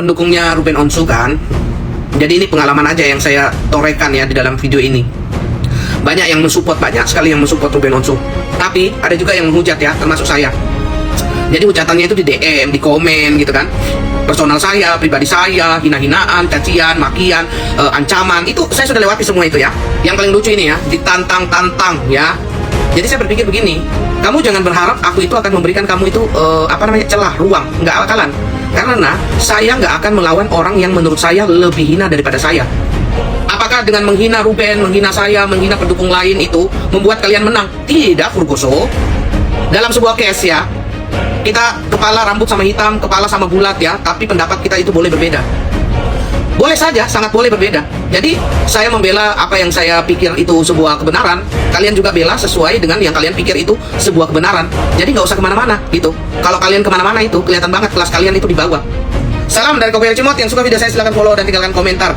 pendukungnya Ruben Onsu kan. Jadi ini pengalaman aja yang saya torehkan ya di dalam video ini. Banyak yang mensupport, banyak sekali yang mensupport Ruben Onsu. Tapi ada juga yang menghujat ya, termasuk saya. Jadi hujatannya itu di DM, di komen gitu kan. Personal saya, pribadi saya, hina-hinaan, cacian, makian, ancaman, itu saya sudah lewati semua itu ya. Yang paling lucu ini ya, ditantang-tantang ya. Jadi saya berpikir begini, kamu jangan berharap aku itu akan memberikan kamu itu celah, ruang, nggak bakalan. Karena saya nggak akan melawan orang yang menurut saya lebih hina daripada saya. Apakah dengan menghina Ruben, menghina saya, menghina pendukung lain itu membuat kalian menang? Tidak, Furgoso. Dalam sebuah case ya, kita kepala rambut sama hitam, kepala sama bulat ya, tapi pendapat kita itu boleh berbeda. Boleh saja, sangat boleh berbeda. Jadi saya membela apa yang saya pikir itu sebuah kebenaran, kalian juga bela sesuai dengan yang kalian pikir itu sebuah kebenaran. Jadi nggak usah kemana-mana gitu. Kalau kalian kemana-mana itu kelihatan banget kelas kalian itu di bawah. Salam dari Kopi Cimot. Yang suka video saya silahkan follow dan tinggalkan komentar.